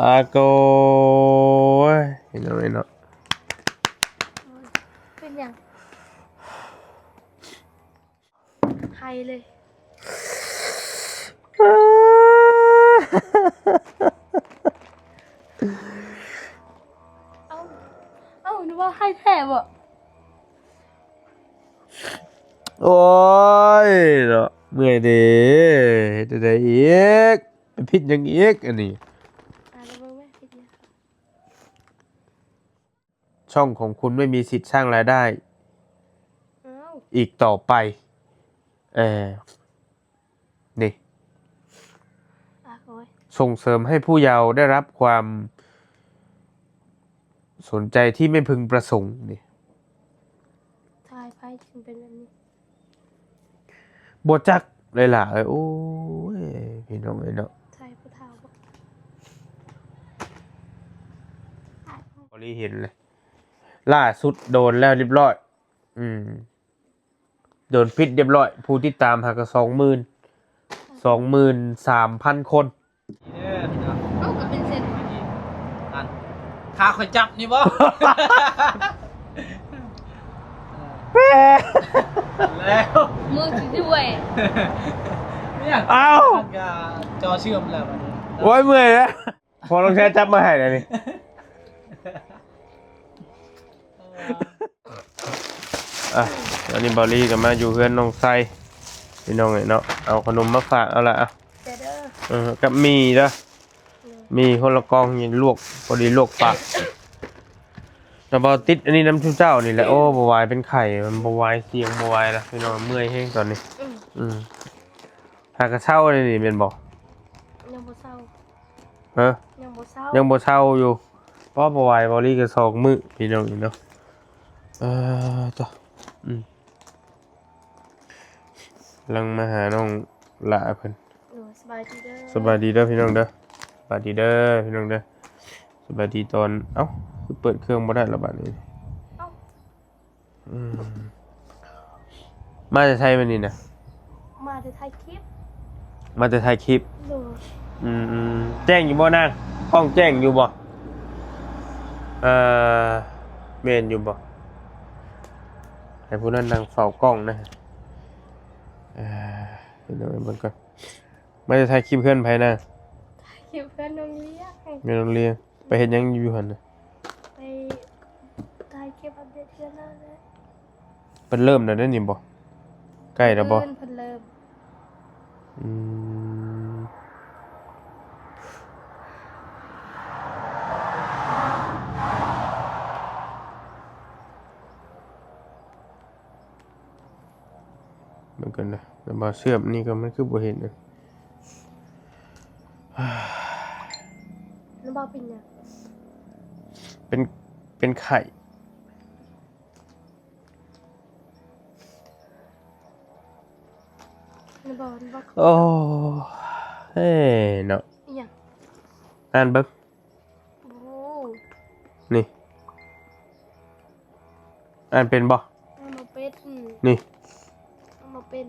อาโกยเห็นอะไรเนาะเป็นอย่างไทยเลยเอ้านึกว่าให้แทบอ่ะโอ้ยเนาะเมื่อยเด้จะได้อีกเป็นพิษยังอีกอันนี้แล้วเบิ่งไหมเป็นยังช่องของคุณไม่มีสิทธิ์สร้างรายได้อ้าวอีกต่อไปเออนี่โอ้ยส่งเสริมให้ผู้เยาว์ได้รับความสนใจที่ไม่พึงประสงค์นี่ ทายไพ่ถึงเป็นแบบนี้บจักเลยล่ะโอ้ยพี่น้องเอ้ยเนาะทายผู้เฒ่าบอกทายไพ่พอรีเห็นเลยล่าสุดโดนแล้วเรียบร้อยโดนพิษเรียบร้อยผู้ที่ตามหาก23,000 คนเอ้าก็เป็นเซน อันขาคอยจับนี่บ่ แล้ว มือถือด้วย เนี่ย เอ้า มันก็จอเชื่อมแล้วบัดนี้ โอ้ยเมื่อยนะพอลองใช้จับมาให้หน่อยนี่อ่ะอันนี้บอลลี่กับมาอยู่เพื่อนน้องไซพี่น้องเอ้ยเนาะเอาขนมมาฝากเอาละอ่ะเด้อกับมีเด้อมีคนละกองยินลวกพอดีลวกปากแต่บอติดอันนี้น้ำชุ่มเจ้านี่แหละโอ้บวายเป็นไข่มันบวายเสียงบวายละพี่น้องเมื่อยแห้งตอนนี้หากระเช้าเลยนี่เป็นบอกยังบ่เศร้า ฮะ ยังบ่เศร้ายังบ่เช้าอยู่เพราะบวายบอลี่กระสองมือพี่น้องนี่เนาะต่อลังมาหาน้องละเพิ่นสบายดีเด้อสบายดีเด้อพี่น้องเด้อสบายดีเด้อพี่น้องเด้อสบายดีตอนเอ้าคือเปิดเครื่องบ่ได้แล้วบัดนี้เอ้ามาจะใช้มันนี่นะ มาจะถ่ายคลิปมาจะถ่ายคลิปดูแจ้งอยู่บ่นางกล้องแจ้งอยู่บ่เมนอยู่บ่ให้ผู้นั้นนั่งเฝ้ากล้องนะเดี๋ยวเบิ่งก่อนมาจะถ่ายคลิปเพื่อนไผนะถ่ายคลิปเพื่อนน้องเลี้ยงไม่ต้องเรียนไปเฮ็ดหยังอยู่หั่นน่ะไปถ่ายคลิปอัปเดตเพื่อนแล้วนะ เพิ่นเริ่มแล้วเด้อนี่บ่ใกล้แล้วบ่เพิ่นเริ่มเหมือนกันนะแต่บ่เชื่อมนี่ก็มันคือบ่เห็นนะ น้องบอกเป็นยัง เป็นไข่น้องบอกโอ้เฮ้เนาะยังอ่านเบิ่งโอ้ นี่อ่านเป็นบ่น้องเป็น นี่น้องเป็น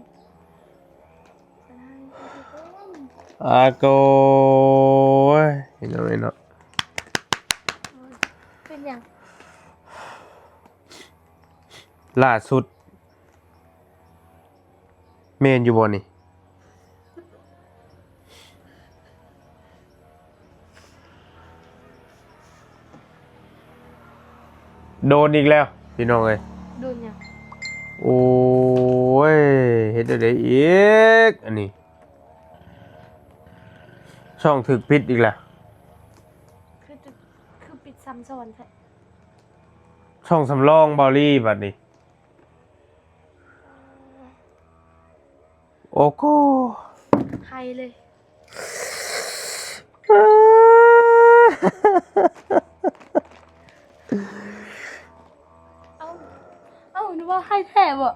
อาโกยเห็นอะไรเนาะเป็นยังล่าสุดเมนอยู่บ่นี่โดนอีกแล้วพี่น้องเอ้ยโดนยังโอ้ยเฮ็ดได้อีกอันนี้ช่องถึกพิษอีกแล้วคือปิดซ้ำซ้อนแท้ ช่องสำรองบอลลี่บัดนี้โอ้โหไทยเลยเอ้านึกว่าให้แทบอ่ะ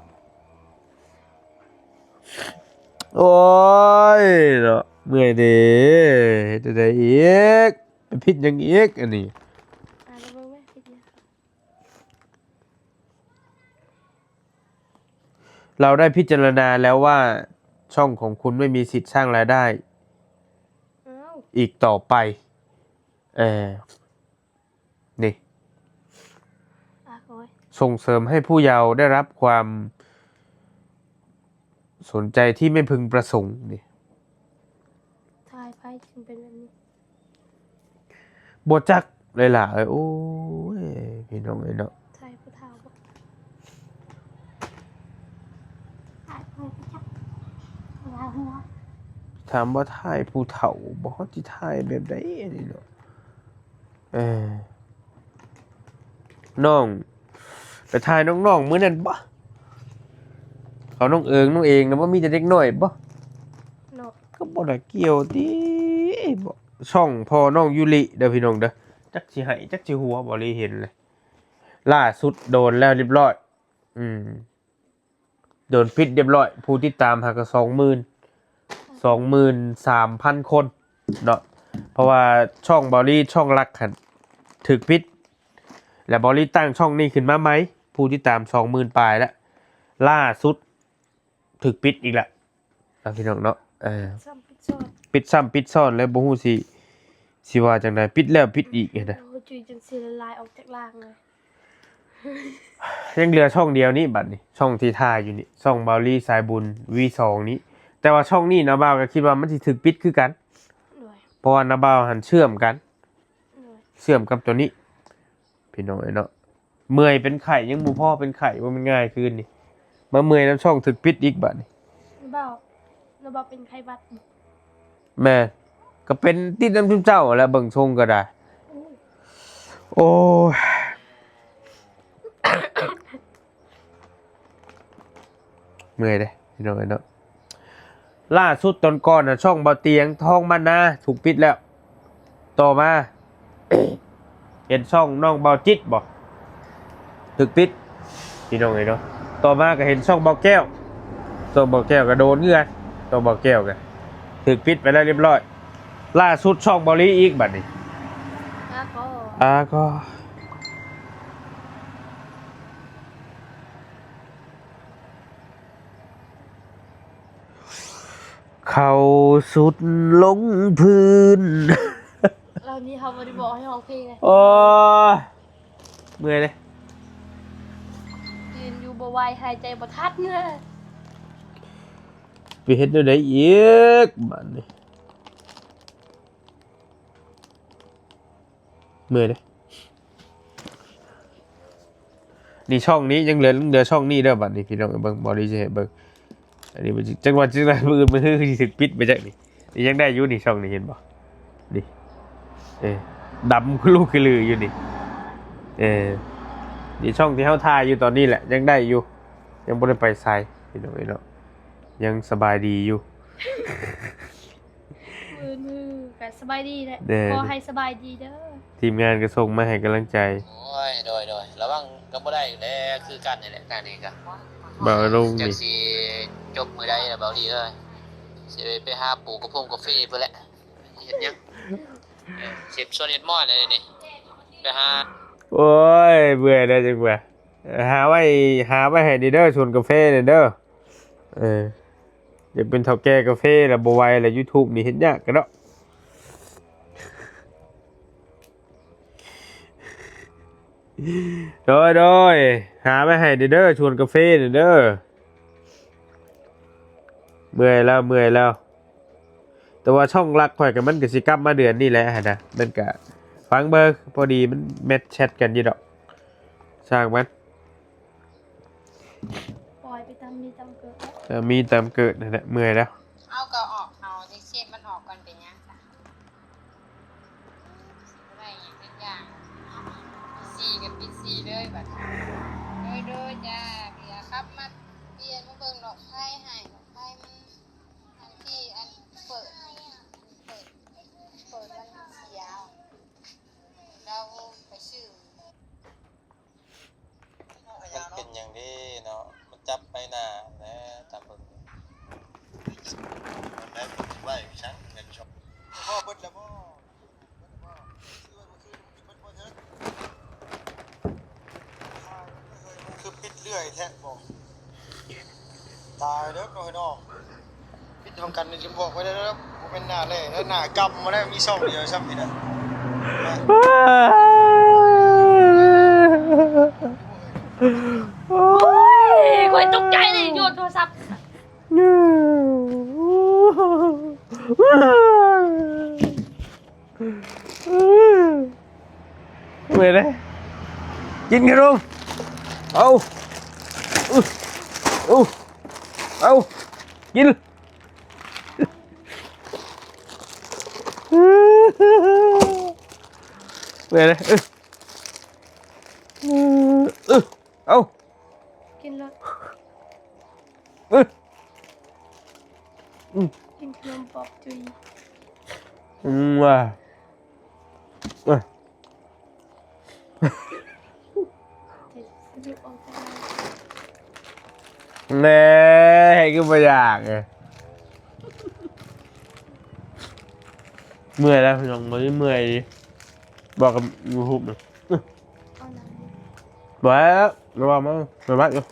โอ้ยเนาะเมื่อยเด้จะได้อีกเป็นพิษยังอีกอันนี้แล้วเบิ่งไหมเป็นยังเราได้พิจารณาแล้วว่าช่องของคุณไม่มีสิทธิ์สร้างรายได้อ้าวอีกต่อไป เออนี่ โอ้ย ส่งเสริมให้ผู้เยาว์ได้รับความสนใจที่ไม่พึงประสงค์นี่ ทายไพ่ถึงเป็นแบบนี้ บวจักเลยล่ะโอ้ยพี่น้องเนาะ ทายผู้เฒ่าบอกทายไพ่ผู้จักหัว ถามว่าถ่ายผู้เฒ่าบ่ฮอดสิถ่ายแบบใดนี่เนาะน้องไปถ่ายน้องๆมื้อนั้นบ่เขาน้องเอิงน้องเองนะบ่มีแต่เด็กน้อยบ่ เนาะ ก็บ่ได้เกี่ยวติบ่ช่องพ่อน้องยูริเด้อพี่น้องเด้อจักสิให้จักสิหัวบ่ได้เห็นเลยล่าสุดโดนแล้วเรียบร้อยโดนปิดเรียบร้อยผู้ติดตามหาก็ 23,000 คนเนาะเพราะว่าช่องบอลี่ช่องรักหันถึกปิดแล้วบอลี่ตั้งช่องนี้ขึ้นมาไหมผู้ติดตาม 20,000 ปลายแล้วล่าสุดถึกปิดอีกแล้วพี่น้องเนาะซ้ำปิดซอด ปิดซ้ำปิดซ้อนแล้วบ่ฮู้สิว่าจังไดปิดแล้วปิดอีกนะ โอ้จุยจนสิละลายออกจากล่างเลย ยังเหลือช่องเดียวนี้บัดนี้ช่องที่ถ่ายอยู่นี่ช่องบอลี่สายบุญ V2 นี้แต่ว่าช่องนี้นะบ่าวก็คิดว่ามันสิถึกปิดคือกัน หน่วย เพราะว่านะบ่าวหันเชื่อมกัน หน่วย เชื่อมกับตัวนี้พี่น้องเนาะเมื่อยเป็นไข่ยังหมู่พ่อเป็นไข่ว่ามันง่ายขึ้นนี่มาเมื่อยน้ำช่องถึกปิดอีกบัดนี่ น้าเบาน้าเบาเป็นไข้หวัด แม่ก็เป็นติดน้ำชุ่มเจ้าแล้วเบิ่งทรงก็ได้ อู้ โอ้ย เมื่อยเลยพี่น้องเนาะล่าสุดตอนก่อนนะช่องเบาเตียงทองมันนาถูกปิดแล้ว ต่อมา เห็นช่องน้องเบาจิตบ่ถึกปิดพี่น้องเนาะต่อมาก็เห็นช่องเบาแก้วช่องเบาแก้วก็โดนเงื่อนช่องเบาแก้วก็ถึกปิดไปแล้วเรียบร้อยล่าสุดช่องเบาลีอีกบัดนี้ ก็ ก็เขาสุดลงพื้น เรานี่เขาไม่ได้บอกให้ร้องเพลงไง โอ้เมื่อยเลย ยืนอยู่บ่ไหวหายใจบ่ทันเลย ไปเห็นได้อีกบัดนี้เมื่อยเลยนี่ช่องนี้ยังเหลือช่องนี้เด้อบัดนี้พี่น้องเบิ่งบ่ได้สิให้เบิ่งอันนี้มันจังหวัดจังได๋มื้อมันคือสิถึกปิดไปจักนี่นี่ยังได้อยู่นี่ช่องนี้เห็นบ่นี่ดำคือลูกคือลืออยู่นี่นี่ช่องที่เฮาถ่ายอยู่ตอนนี้แหละยังได้อยู่ยังบ่ได้ไปไสพี่น้องเนาะยังสบายดีอยู่ มือกันสบายดีแหละ เด้อ ขอให้สบายดีเด้อ ทีมงานก็ส่งมาให้กำลังใจ โอ้ยโดยระวังก็บ่ได้อยู่แล้วคือกันนี่แหละการนี้ก็ บ่าวลง จัก นี่ สิจบมื้อใดล่ะเบาดีเอ้ยสิไปหาปลูกกระพงกาแฟเพิ่นแหละเฮ็ดหยังเสพโซเน็ตมอดอะไรนี่ไปหา โอ้ยเบื่อแล้วจังว่าหาไว้ให้ดีเด้อชวนกาแฟนี่เด้ออยากเป็นเฒ่าแก่กาแฟแล้วบ่ไหวแล้ว YouTube นี่เฮ็ดยากกันเนาะโดยหาไว้ให้ดีเด้อชวนกาแฟนี่เด้อเมื่อยแล้วแต่ว่าช่องรักข่อยกับมันก็สิกลับมาเดือนนี้แหละหั่นน่ะมันก็ฟังเบิ่งพอดีมันแมทแชทกันอยู่ดอกช่างมัน ปล่อยไปตามมีตามเกิด มีตามเกิดนั่นแหละเมื่อยแล้ว เอาก็ออกเอาที่เช็ดมันออกก่อนเป็นยังจ้ะอะไรอย่างเป็นอย่างสีกับปิดสีเลยบัดโดยจ้าเบียร์ครับมาเปลี่ยนมาเบิ่งดอกไผ่ให้ดอกไผ่มันอันที่อันเปิดมันเสียเราไปซื้อ มันเป็นอย่างนี้เนาะมันจับไปหน้าและตามเบิ่งมันได้ไว้ชั้นเงินชมพ่อเบิดแล้วบ่ซื้อไว้บ่ซื้อเบิดบ่เถิดคือปิดเรื่อยแท้บ่ตายเด้อน้องปิดทำกันนี่สิบอกไว้เด้อบ่เป็นหน้าแลแล้วหน้ากำมาได้มีช่องเดียวซ้ำนี่นะ โอ้ คอยตกใจเลยโยนโทรศัพท์ เมื่อยเลยกินขนมเอาเอากินเมื่อยเลยเอา กินแล้วกินขนมปอบจุย ว่า สะดุกออกจาก แน่ให้กูไม่อยากไงเมื่อยแล้วพี่น้องไม่เมื่อยดิบอกกับยูทูบหน่อย เอาหนัง บอกแล้วระวังมั้งระวังอยู่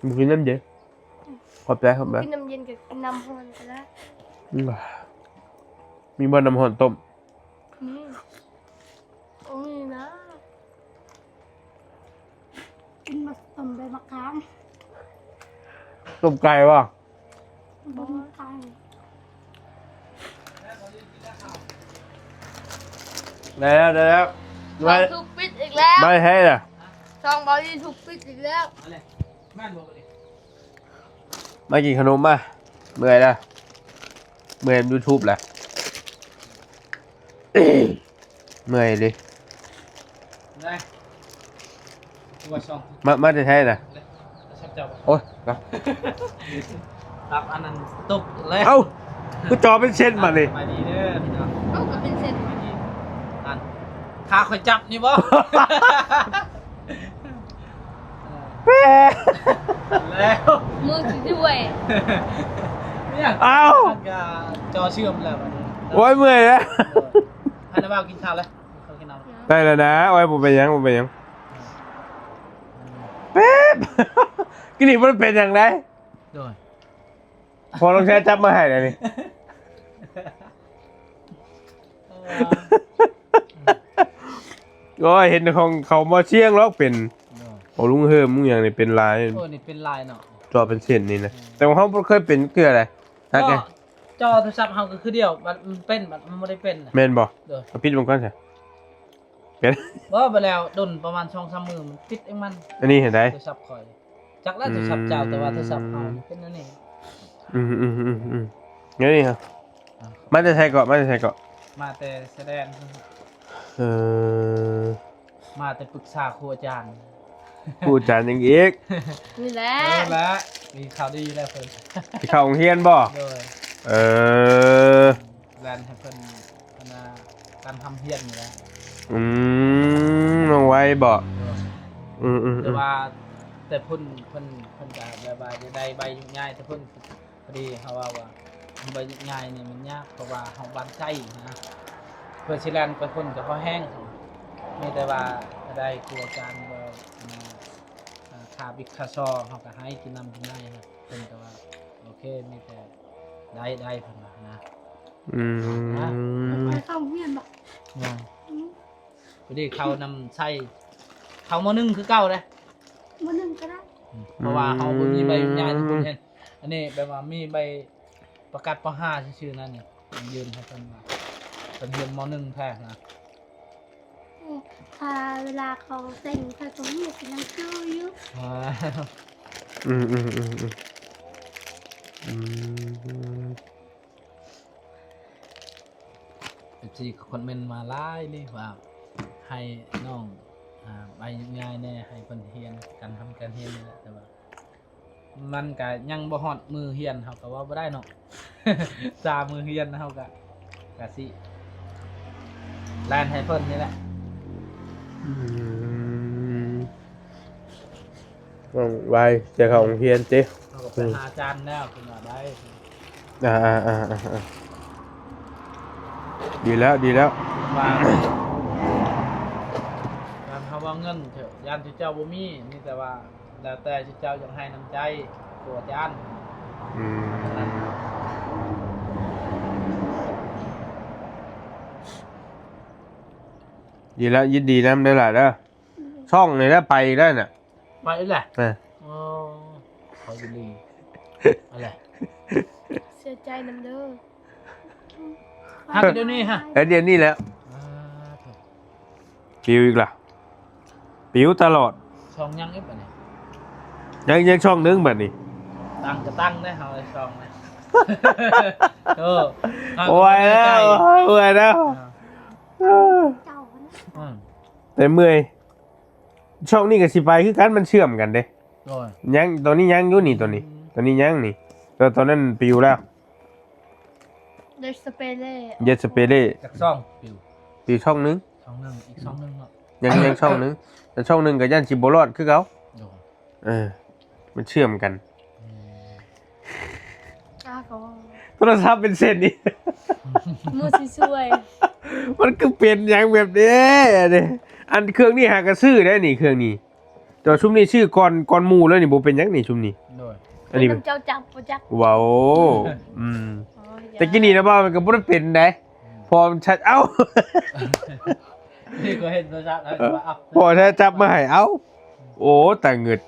มึงกินน้ำเย็นขอบใจ กินน้ำเย็นกับกินน้ำร้อนก็ได้ มีบะน้ำหอนต้ม นี่โอ้ยนะกินมาต้มใบมะขาม ต้มไก่ป่ะ ใบมะขาม ได้แล้ว ช่องถูกปิดอีกแล้ว ไม่ให้น่ะ ช่องบอดี้ถูกปิดอีกแล้ว อะไรแม่นบอกดิ มากินขนมมาเมื่อยแล้วเมื่อยยูทูบแหละ เมื่อยดิ ได้ตัวช่อง มาจะใช่น่ะ เลยชับเจ้า โอ้ยนะ รับอันนั้นตกเลย เอ้ากูจอเป็นเส้นมาเลย ไปดีเด้อพี่น้อง เอ้าก็เป็นเส้น ไปดีอันขาคอยจับนี่บ่ เป๊ แล้ว มือถือด้วย เนี่ย เอ้า มันก็จอเชื่อมแล้วบัดนี้ โอ้ยเมื่อยแล้ว อันนั้นว่ากินข้าวเลยเขากินน้ำ ได้แล้วนะโอ้ยผมเป็นยังเป๊บ กินอีกมันเป็นอย่างไร โดย พอลองใช้จับมาให้เลยนี่ ก็เห็นของเขามาเชียงแล้วเป็นโอ้ลุงเฮิมมึงอย่างนี้เป็นลาย โอ้นี่เป็นลายเนาะ จอเป็นเส้นนี่นะแต่ว่าเขาบ่เคยเป็นคืออะไรฮะแก ก็จอโทรศัพท์เฮาก็คือเดียวมันเป็นมันบ่ได้เป็นน่ะ แม่นบ่ เด้อ เอาปิดมันก่อนใช่เป็น ว่าไปแล้วดนประมาณ2-3มื้อมันติดเองมัน อันนี้เห็นได้ โทรศัพท์ข่อยจักแล้วโทรศัพท์เจ้าแต่ว่าโทรศัพท์เฮาเป็นอันนี้ งั้นนี่ครับมันจะใช้เกาะ มาแต่แสดง เออ มาแต่ปรึกษาครูอาจารย์ พูดจานอย่างอีก นี่แหละ และมีข่าวดีแล้วเพิ่น ที่เข้าโรงเรียนบ่ โดย เออ แลนให้เพิ่นคณะการทำเฮียนอยู่แล้ว น้องไว้บ่ โดย แต่ อืม ว่าแต่เพิ่นก็แบบว่าจะได้ใบยุ่งง่ายแต่เพิ่นพอดีเฮาว่าใบยุ่งง่ายนี่มันยากเพราะว่าเฮาบ้านใกล้นะเพื่อสิแลนไปเพิ่นก็พอแห้งมีแต่ว่าก็ได้ครูอาจารย์ว่าค่าบิกค่าซอเฮาก็ให้กินน้ำกินได้ครับเพิ่นก็ว่าโอเคมีแต่ได้เพิ่นว่านะ ไปเข้าเวียนบอก พอดีเขานำใส่เขามานึ่งคือเก่าเลย มาหนึ่งก็ได้ เพราะว่าเขาบ่มีใบงานที่คุณเห็นอันนี้แบบว่ามีใบประกาศป .5 ชื่อๆนั่นนี่ยืนให้เพิ่นมาเป็นเรียนม .1 แท้นะ ถ้าเวลาเขาเต้นเขาก็มีเป็นน้ำชื่ออยู่ ที่คนเมนมาไล่นี่ว่าให้น้องใบง่ายแน่ให้เพิ่นเรียนการทำการเรียนนี่แหละแต่ว่ามันก็ยังบ่ฮอดมือเรียนเฮาก็ว่าบ่ได้เนาะ จามือเรียนเฮาก็สิแลนให้เพิ่นนี่แหละ น้องไว้จะเข้าโรงเรียนเจ๊ เฮาก็ไปหาอาจารย์แล้วเพิ่นว่าได้ ดีแล้ว ว่าการเขาว่าเงินเถอะยานที่เจ้าบ่มีมีแต่ว่าแล้วแต่ที่เจ้าอยากให้น้ำใจตัวอาจารย์นั้น ดีแล้วยินดีน้ำได้หลายเด้อช่องเลยแล้วไปได้น่ะ ไปแหละ อ่ะ โอ้เขาจะลืมอะไร เสียใจน้ำเด้อ ฮักเดี๋ยวนี้ฮะ เดี๋ยวนี้แล้ว อ่าถูก ปิวอีกล่ะปิวตลอด ช่องยังเอฟอันนี้ ยังช่องนึงแบบนี้ ตั้งก็ตั้งได้เอาไอ้ช่องนะเออ โอ้ยแล้วโอ้ยแล้ว เจ้าคนนั้น อืม แต่เมื่อยช่องนี้กับสิไปคือกันมันเชื่อมกันเด้ โอ้ย ยังตัวนี้ยังอยู่นี่ตัวนี้ยังนี่ตัวตอนนั้นปิวแล้ว เดสเปเล่ เยสเปเล่ จากช่องปิว ปิวช่องนึง ช่องหนึงอีกช่องหนึงเนาะ ยังช่องนึงแต่ช่องนึงกับย่านสิบรอดคือเขา โอ้ย มันเชื่อมกัน อืม อ้าก็ โทรศัพท์เป็นเส้นนี่ มือสวย มันคือเป็นอย่างแบบนี้เนี่ยอันเครื่องนี้หากระซื้อได้นี่เครื่องนี้แต่ว่าชุมนี้ชื่อก่อนหมู่แล้วนี่บ่เป็นหยังนี่ชุมนี้ โดย ๆ อันนี้ น้ำเจ้าจับประจักษ์ ว้าวอืม อ๋ออย่า แต่กินนี่นะบ่ามันก็บ่ได้เป็นได้พอมันชัดเอ้า นี่ก็เห็นตัวจักแล้วว่าอัพ พอถ้าจับมาให้เอ้าโอ้แต่เงิด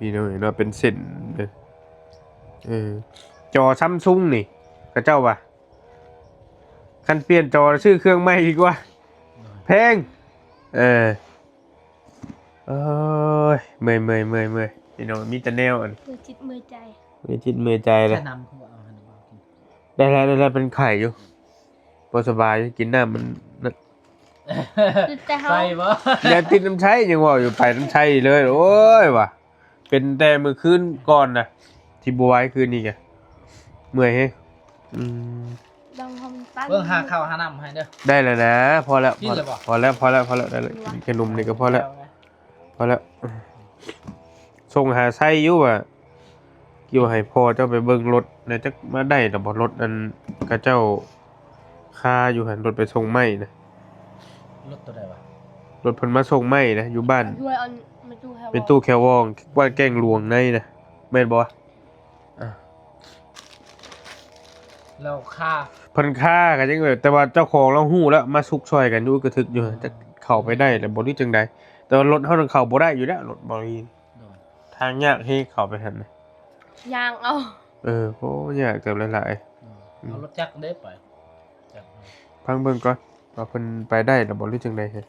นี่เนาะเห็นว่าเป็นเส้นเด้อจอซัมซุงนี่กระเจ้าว่ะคันเปลี่ยนจอชื่อเครื่องใหม่ดีกว่าแพงเอ้ยเมื่อยพี่น้องมีแต่แนวอัน มือจิตมือใจ มีจิตมือใจเลย แค่นำเขาเอาให้น้องกิน ได้แล้วเป็นไข่อยู่พอสบายอยู่กินน้ำมันนั่น แต่เขา ใส่บ่ อย่าติดน้ำใช้ยังว่าอยู่ไปน้ำใช้เลยโอ้ยว่ะเป็นแต่มือคืนก่อนนะที่บัวไว้คืนนี้แกเมื่อยเฮ้ยอืม ลองทำตั้ง เบิ่งหาข้าวหาน้ำให้เด้อ ได้แล้วนะพอแล้ว กินเลยบ่ พอแล้วได้แล้วกินขนมนี่ก็พอแล้วส่งหาไส้อยู่ว่ะเกี่ยวให้พ่อเจ้าไปเบิ่งรถนะจักมาได้แต่บ่รถอันกระเจ้าคาอยู่หันรถไปส่งไม้นะ รถตัวใดวะ รถเพิ่นมาส่งไม้นะอยู่บ้าน ด้วยเอามาดูให้ เป็นตู้แควองว่าแกล้งลวงในนะแม่นบ่อ่ะ แล้วค่า เพิ่นค่ากันจังเลยแต่ว่าเจ้าของเราฮู้แล้วมาซุกซอยกันอยู่กระทึกอยู่จะเข้าไปได้แต่บ่รู้จังใดแต่ว่ารถเฮาต้องเข้าบ่ได้อยู่แล้วรถบ่มี โดย ทางยากให้เข้าไปหั่นน่ะ ยางเอา โอ้ยากเกินหลาย เอารถจักรได้ไปจักร ๆพังเบิ่งก่อนว่าเพิ่นไปได้แล้วบ่รู้จังใดเฮ็ด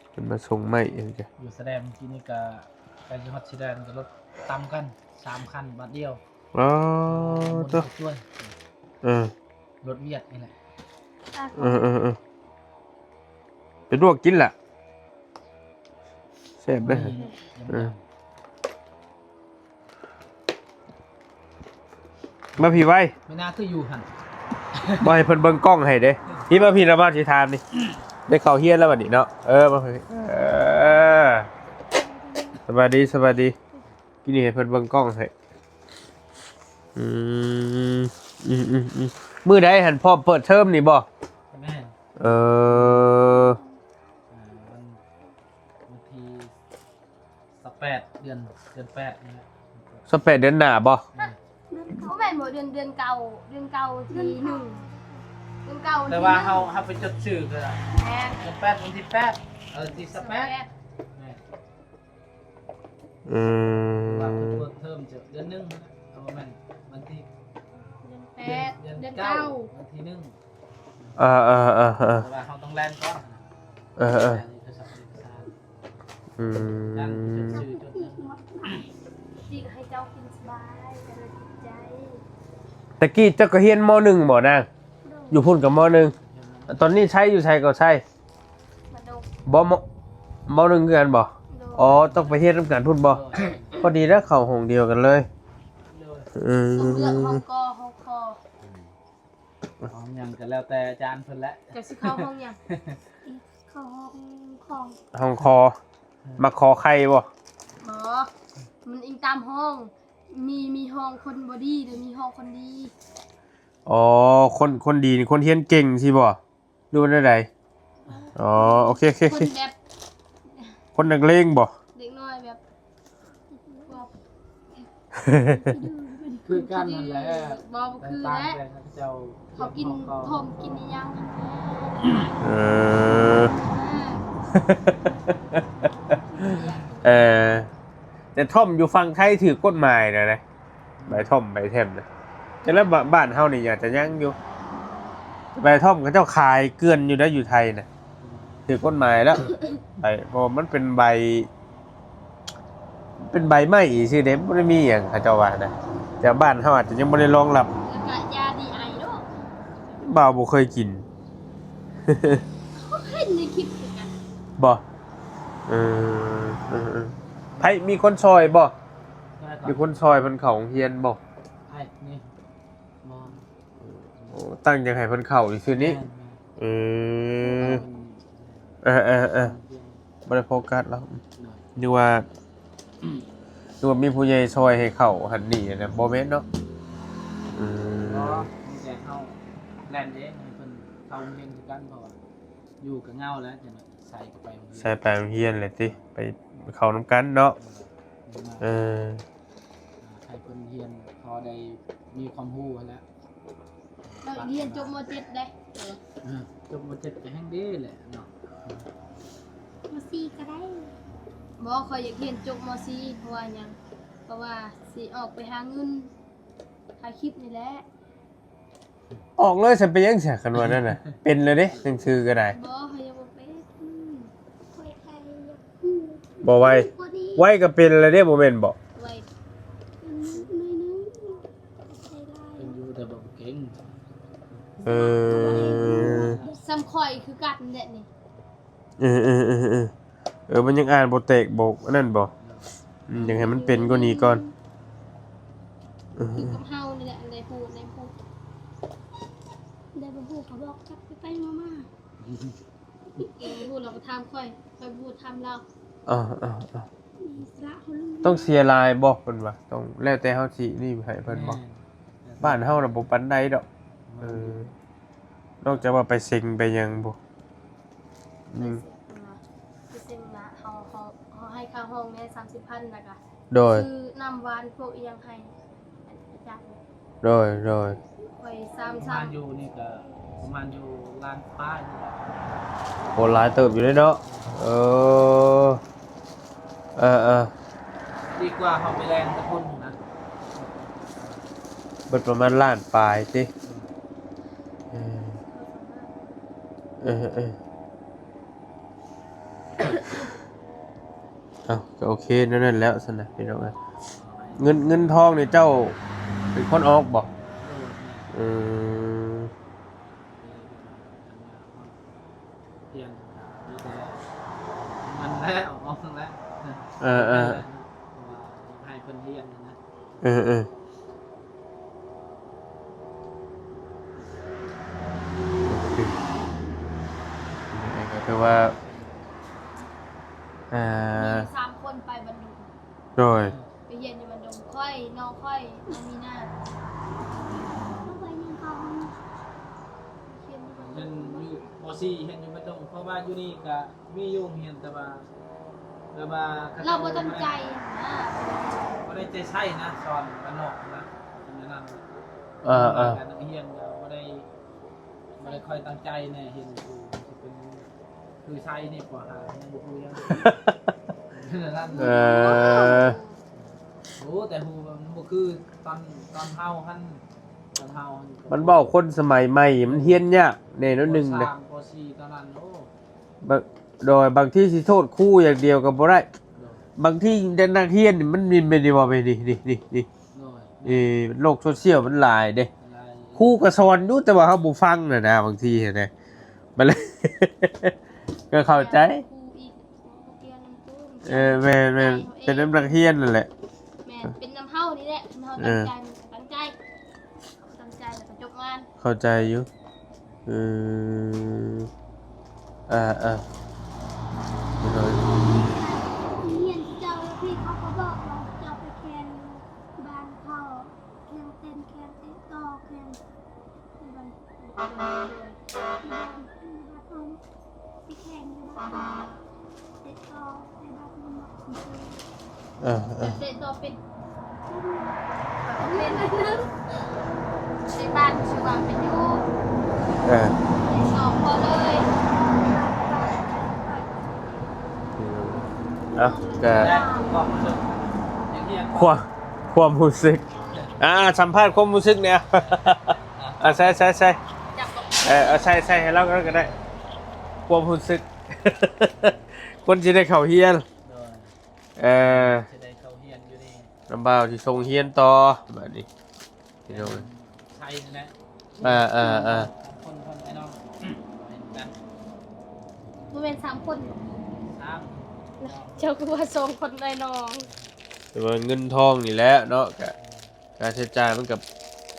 เพิ่นมาส่งไม้เองจ้ะ อยู่แสดงที่นี่ก็ไปจังหวัดสีแดงก็รถต่ำกัน3คันบาทเดียว อ๋อ บน ตัว ช่วย เออ รถเวียดนี่แหละ ไปลวกกินล่ะแซ่บเด้อ มาพี่ไว้ ไม่น่าคืออยู่หัน บ่ให้เพิ่นเบิ่งกล้องให้เด้พี่มาพี่นะบ้านสิถามนี่ได้เข้าเฮียนแล้วบัดนี้เนาะมาพี่สวัสดีกินนี่ให้เพิ่นเบิ่งกล้องให้มื้อใดหันพ่อเปิดเทอมนี่บ่ แม่ วันที่18เดือน8นี่แหละ สเปดเดือนหน้าบ่ เขาแบ่งหมดเดือนเก่าทีหนึ่งเดือนเก่า แต่ว่าเฮาไปจดชื่อก็ได้ แม่ เดือน8วันที่8ที่18ว่าเปิดเทอมจะเดือนหนึงเอาแม่นวันที่ เดือน เดือน เก้า 9วันที่1 อ่า แต่ว่าเฮาต้องแล่นก่อนแล่นเอกสารยันจดชื่อจดหยัง ที่ให้เจ้ากินสบายจะเลยติดใจ ตะกี้เจ้าก็เฮียนม .1 บ่นางอยู่พุ่นกับม .1 ตอนนี้ใช้อยู่ใช้ก็ใช้ มาดู บ่ม .1 คือกันบ่อ๋อต้องไปเฮ็ดนำกันพุ่นบ่พอดีแล้วเข้าห้องเดียวกันเลยอื ส่งเรื่องห้อง ม กอห้องคอ พร้อมยังก็แล้วแต่อาจารย์เพิ่นแหละ จะสิเข้าห้องยังเข้าห้องของ ห้องคอมาคอไข่บ่ หมอมันอิงตามห้อง มีห้องคนบอดี้หรือมีห้องคนดี อ๋อคนดีนี่คนเฮียนเก่งสิบ่ดูได้ใดอ๋อโอเค คนแบบ คนนักเลงบ่ เด็กน้อยแบบ คือกันนั่นแหละ บ่คือ ตาม และ แต่เจ้า เขากินทมกินอีหยัง เออ เออแต่ท่อมอยู่ฟังไทยถือกฎหมายนะใบท่อมใบเทมนะแต่แล้วบ้านเฮานี่อยากจะยังอยู่ใบท่อมเขาเจ้าขายเกลือนอยู่นะอยู่ไทยนะถือกฎหมายแล้วใบเพราะมันเป็นใบไม้ชื่อเด็ไม่ได้มีอย่างเขาเจ้าว่านะแต่บ้านเฮาอาจจะยังไม่ได้รองรับ แล้วก็ยาดีไอเนาะ บ่าวบ่เคยกิน เขาเห็นในคลิปเหมือนกัน บ่ไผมีคนซอยบ่มีคนซอยเพิ่นเข้าโรงเรียนบ่ ไอ้นี่มอง โอ้ตั้งจังให้เพิ่นเข้าอีซื่อนี้เออบ่ได้โฟกัสแล้วนึกว่ามีผู้ใหญ่ซอยให้เข้าหั่นนี่นะบ่แม่นเนาะก็มีแต่เข้าแลนเด้ให้เพิ่นเข้าโรงเรียนคือกันเพราะว่าอยู่กับเงาแล้วจะใส่เข้าไปโรงเรียน ใส่ไปโรงเรียนเลยติไปเข้านำกันเนาะเออ ให้เพิ่นเรียนพอได้มีความรู้แล้ว เราเรียนจบม .7 ได้ จบมาเจ็ดก็แห้งดีแหละเนาะ ม .4 ก็ได้บ่ขอยอยากเรียนจบม .4 เพราะว่าหยังเพราะว่าสิออกไปหาเงินหาคลิปนี่แหละ ออกเลยฉันไปยังเสียกันวันนั้นน่ะ เป็นเลยเด้หนังสือก็ได้ บ่เขายังบ่เป็นค่อยใครอยาก บ่ไว้ก็เป็นเลยเด้บ่แม่นบ่ ไว้ เป็นอยู่แต่บ่เก่ง เออ ซ้ำข่อยคือกันแหละนี่ มันยังอ่านบ่เตกบ่อันนั้นบ่ยังให้มันเป็นกว่านี้ก่อน อยู่กับเฮานี่แหละได้พูดได้บ่พูดเขาบอกจักไปมาพูดเราก็ถามค่อยพูดถามเรา ต้องเสียลายบ่เพิ่นว่าต้องแล้วแต่เฮาสินี่ให้เพิ่นบ่บ้านเฮาน่ะบ่ปานใดดอกนอกจากว่าไปเซ็งไปหยังบ่คือเซ็งนะเฮาให้ค่าห้องแม่30,000แล้วก็ โดย คือน้ำหวานพวกอีหยังให้อาจารย์ โดย ค่อย ประมาณอยู่นี่ก็ประมาณอยู่ลานป้ายนี่แหละ โหหลายเติบอยู่เลยเนาะเออ ดีกว่าเขาไปแรงตะพุ่นนะ เบิดประมาณล้านปลายสิเอาก็โอเคนั่นแล้วสนะพี่น้องเงินทองเนี่ยเจ้าเป็นคนออกบอกเพียงดีแต่มันแล้วออกแล้วให้เพิ่นเรียนนะก็คือว่ามี3คนไปบันดุง โดย ไปเรียนอยู่บันดุงค่อยน้องค่อยน้องมีหน้าไปยังเขาเขียนอยู่บัน เห็ ดุ น ง อยู่ม .4 เห็นอยู่บ่ต้องเพราะว่าอยู่นี่ก็มีอยู่เรียนแต่ว่าเราบ่ตั้งใจนะ บ่ได้ใจใช้นะสอนบ้านนอกนะอันนั้นการนักเรียนก็บ่ได้ค่อยตั้งใจแน่เห็นอยู่สิเป็นคือใช้นี่กว่าหายังบ่รู้ยังนั่นโอ้แต่ฮูมันบ่คือตอนเฮาหั่นตอนเฮามันบอกคนสมัยใหม่มันเฮียนยากแน่นอนนึงนะ ป .4 ตอนนั้นโอ้ โดยบางที่สิโทษครูอย่างเดียวก็บ่ได้บางที่นักเรียนนี่มันมีไม่ได้ว่าไปนี่โลกโซเชียลมันหลายเด้ครูก็สอนอยู่แต่ว่าเฮาบ่ฟังน่ะนะบางทีเห็นมั้ยมันเลย ก็เข้าใจแม่เป็นนักเรียนนั่นแหละ แม่เป็นน้ำเฮานี่แหละเฮาตั้งใจแล้วก็จบงาน เข้าใจอยู่เรียนเจ้าพี่เขาก็บอกว่าจะไปแข่งบ้านเขาแข่งเต้นแข่งเตะต่อแข่งบ้านไปแข่งอยู่บ้านเตะต่อในบ้านมันเตะต่อเป็น เป็นนึงในบ้านชื่อว่าเป็นยู เ สองคนเลย อ้าก็ และบอกมาเลยอย่างที่ ความรู้สึกสัมภาษณ์ความรู้สึกเนี่ยใช่ จับกับ ใช่ให้เราก็ได้ความรู้สึก คนจะได้เข้าเฮียน โดย จะได้เข้าเฮียนอยู่นี่ ลำบากที่ส่งเฮียนต่อแบบนี้พี่น้อง ใช่นั่นแหละ คนไอ้น้องกัน มันเป็น3 คน สาม เจ้าคือว่า2 คนเลยน้อง แต่ว่าเงินทองนี่แหละเนาะก็การใช้จ่ายมันกับ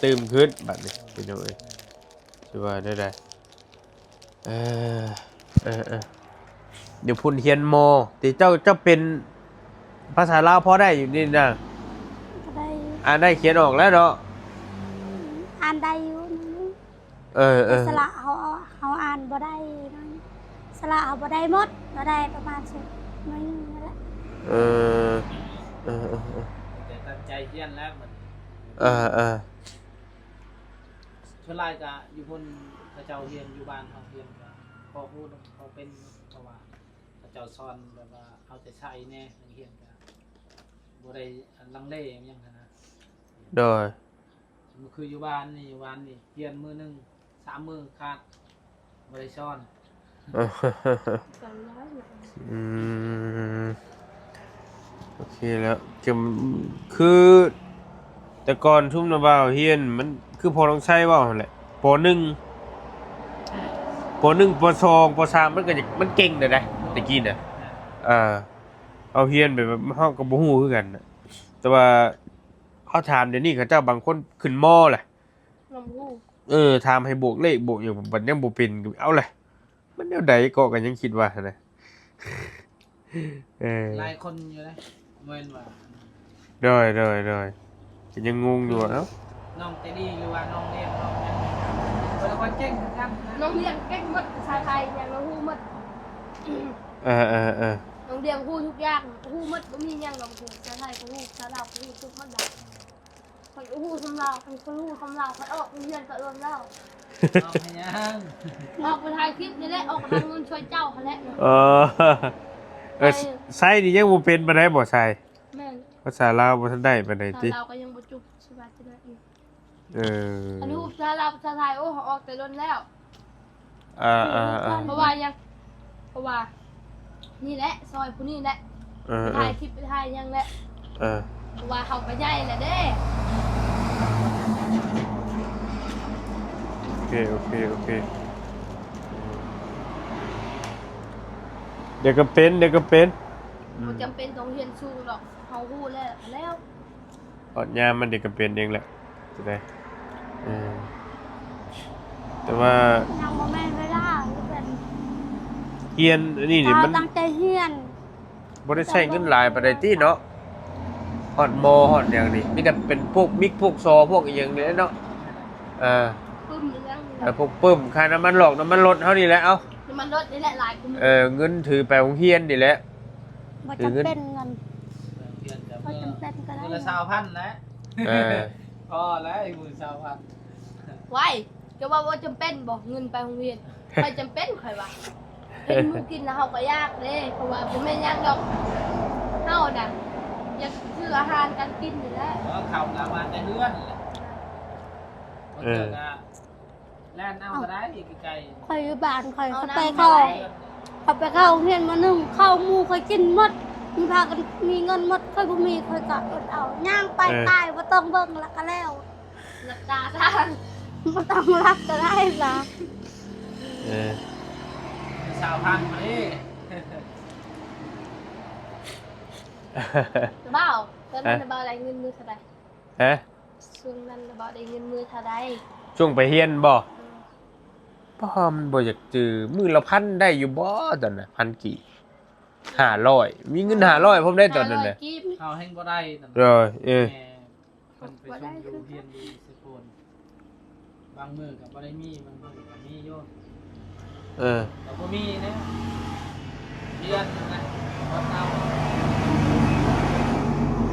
ตื่มขึ้นแบบนี้พี่น้องเอ้ยถือว่าได้เดี๋ยวพุ่นเฮียนโมที่เจ้าเป็นภาษาลาวพอได้อยู่นี่นะ ก็ได้ ได้เขียนออกแล้วเนาะ อ่านได้อยู่สระเขาอ่านบ่ได้นั่นสระเขาบ่ได้หมดบ่ได้ประมาณสิน้อยนึงนั่นแหละ แต่ตั้งใจเฮียนแล้วมัน ชวนไล่กะอยู่บนพระเจ้าเฮียนอยู่บ้านเขาเฮียนกะพอพูดเขาเป็นเพราะว่าพระเจ้าสอนแบบว่าเอาแต่ใช้แน่เฮียนกะบ่ได้ลังเลอหยังนะ โดย มันคืออยู่บ้านนี่เฮียนมือหนึง3 มือขาดบ่ได้ซ้อน โอเคแล้วจะคือแต่ก่อนทุ่มนาบ่าวเฮียนมันคือพอต้องใช้ว่าแหละป .1 ป .1 ป .2 ป .3 มันก็มันเก่งได้ตะกี้น่ะเอาเฮียนแบบเฮาก็บ่ฮู้คือกันน่ะแต่ว่าเขาถามเดี๋ยวนี้เขาเจ้าบางคนขึ้นมอแหละ น้ำหู ถามให้บวกเลขบวกอย่างบัดยังบ่เป็นก็เอาเลยมันแนวใดก็ยังคิดว่านะ หลายคนอยู่เลยเว้นว่า ได้ก็ยังงงอยู่เอ้า น้องเตดี้หรือว่าน้องเรียนน้องหยังคนละคนเก่งเหมือนกันนะ น้องเรียนเก่งหมดภาษาไทยอย่างน้องฮู้หมด น้องเรียนฮู้ทุกอย่างฮู้หมดบ่มีหยังน้องฮู้ภาษาไทยก็ฮู้ภาษาลาวก็ฮู้ทุกหมดแบบคนฮู้คำลาวคนฮู้คำลาวคนออกเรียนก็เอิ้นแล้ว น้องให้ยัง ออกไปถ่ายคลิปนี่แหละออกทางนู้นช่วยเจ้าเขาแหละ ใส่นี่ยังบ่เป็นปานใดบ่ใส่ แม่น ภาษาลาวบ่ทันได้ปานใด ภา ติ ษาลาวก็ยังบ่จุบสบายจะได้อีก เออ อันนี้ภาษาลาวภาษาไทยโอ้เขาออกแต่ล้นแล้ว เพราะว่ายังเพราะว่านี่แหละซอยผู้นี่แหละถ่ายคลิปไปถ่ายยังแหละเพราะว่าเขาก็ใหญ่แหละเด้ โอเคเดี๋ยวก็เป็น บ่จำเป็นต้องเรียนสูงหรอกเขาฮู้แล้ว อดยามมันเดี๋ยวก็เป็นเองแหละจะได้แต่ว่า ยังบ่แม่นเวลาเป็น เฮียนอันนี้นี่มัน ตั้งใจเฮียน บ่ได้ใช้เงินหลายปานใดติเนาะฮอดมอฮอดหยังนี่มีแต่เป็นพวกมิกพวกซอพวกอีหยังนี่เนาะปึ้มเรื่อง พวกปึ้มค่าน้ำมันหลอกน้ำมันรถเฮานี่แหละเอ้า มันลดนี่แหละหลายกู เงินถือไปโรงเรียนนี่แหละ บ่จำเป็นเงิน เรียนจะ บ่จำเป็นก็ได้ มือละ20,000นะพอแล้วไอ้มือ20,000 ไว้จะว่าจำเป็นบอกเงินไปโรงเรียนใครจำเป็นใครวะเห็นมูกินแล้วเขาก็ยากเด้เพราะว่าผมไม่ยากดอกเฮาน่ะอยากซื้ออาหารการกินนี่แหละ แล้วเข้าละมาแต่เฮือนแหละบ่เจอก็แล่นเอาก็ได้อีกไกล ข่อยอยู่บ้านข่อยเขาไปเข้าโรงเรียนมานึงเข้าหมู่ข่อยกินหมดมีพากันมีเงินหมดข่อยบ่มีข่อยก็อดเอาย่างไปตายบ่ต้องเบิ่งแล้วก็แล้ว หลับตาทาง บ่ต้องรับก็ได้ล่ะ 20,000มาดิ เบาตอนนั้นเบาได้เงินมือเท่าใด ฮะ ช่วงนั้นเบาได้เงินมือเท่าใด ช่วงไปเฮียนบ่พ่อมันบ่อยากจือมื้อละพันได้อยู่บ่ตอนน่ะพันกี่500มีเงิน500ผมได้ตอนนั้นน่ะ กิน เข้าแห่งบ่ได้นั่น เด้อแม่เพิ่นไปส่งอยู่เฮียนอยู่สกลบางมื้อก็บ่ได้มีบางมื้อก็มีอยู่แต่บ่มีนะเรียนนะบ่เอา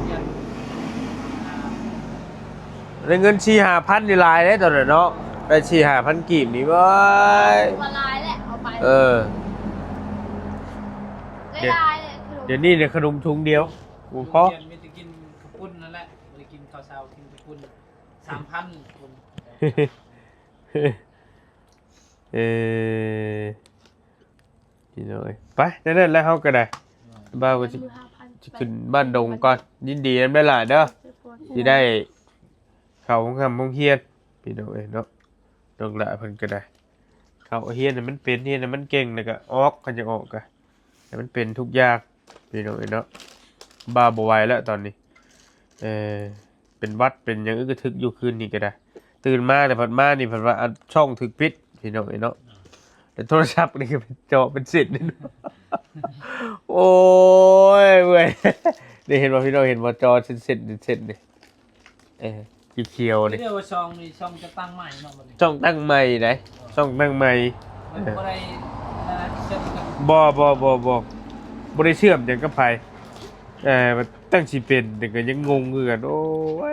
เรียน ได้เงิน4-5,000นี่หลายเด้ตอนนั้นเนาะได้4-5,000กีบนี่เว้ย มาลายแหละเอาไป เออ ได้ลายเลยขนม เดี๋ยวนี้เนี่ยขนมถุงเดียวกูพอ โรงเรียนมีแต่กินข้าวปุ้นนั่นแหละบ่ได้กินข้าวเช้ากินข้าวปุ้น3,000คน เออนี่เลยไปนั่นแล้วเฮาก็ได้บ้าวก็สิ มือ5,000 สิขึ้นบ้านดงก่อนยินดีนำได้หลายเด้อสิได้เข้าห้องคำห้องเฮียนพี่น้องเอ้ยเนาะดงละเพิ่นก็ได้เข้าเฮียนน่ะมันเป็นเฮียนน่ะมันเก่งแล้วก็ออกก็จะออกก็แต่มันเป็นทุกอย่างพี่น้องเอ้ยเนาะบ้าบ่ไหวแล้วตอนนี้เป็นหวัดเป็นหยังอึกระทึกอยู่คืนนี้ก็ได้ตื่นมาแต่พัดมานี่เพิ่นว่าอันช่องถึกปิดพี่น้องเอ้ยเนาะแต่โทรศัพท์นี่ก็เป็นจอเป็นสิทธิ์นี่เนาะ โอ้ยเว้ยนี่เห็นว่าพี่น้องเห็นว่าจอเส้นนี่เขียวๆนี่ เรียกว่าช่องนี่ช่องจะตั้งใหม่เนาะบัดนี้ ช่องตั้งใหม่ไหนช่องตั้งใหม่ มันบ่ได้นะเช่นกัน บ่ได้เชื่อมหยังกับไผมันตั้งสิเป็นแต่ก็ยังงงอยู่กันโอ้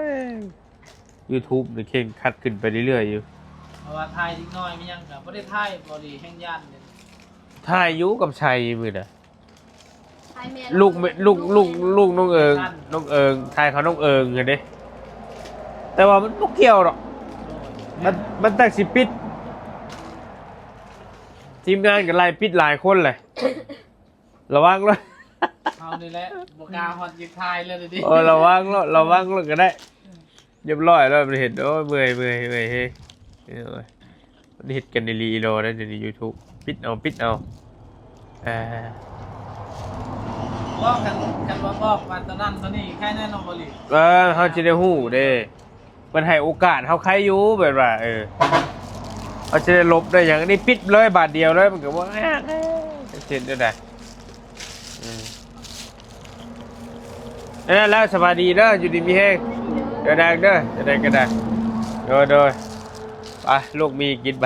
ย YouTube นี่เข่งคัดขึ้นไปเรื่อยๆอยู่ เพราะว่าถ่ายนิดหน่อยมันยังก็บ่ได้ถ่ายบ่ได้แห่งย่านเนี่ย ถ่ายอยู่กับชัยมื้อน่ะ ไทยแม่ ลูกน้องเอิงถ่ายเขาน้องเอิงไงเด้แต่ว่ามันบ่เกี่ยวหรอก มันตั้งสิปิดทีมงานกับไล่ปิดหลายคนเลย ระวังเลย เอานี่แหละบ่กล้าฮอดยิงถ่ายเลยดิ ระวังแล้วก็ได้เรียบร้อยแล้วมันเห็นโอ้ยเมื่อยเฮ้ยมันเห็นกันในรีโลนะใน YouTube ปิดเอาบอกกันว่าบอกว่าตอนนั้นตอนนี้แค่แน่นอนบ่ลิ เขาจะได้ฮู้เด้มันให้โอกาสเขาใครอยู่แบบว่าเขาจะได้ลบได้อย่างนี้ปิดเลยบาทเดียวเลยมันก็ว่าเช่นได้นั่นแล้วสวัสดีเด้ออยู่ดีมีแห้งเดี๋ยวดังเด้อจะได้ก็ได้โดยไปลูกมีกินไป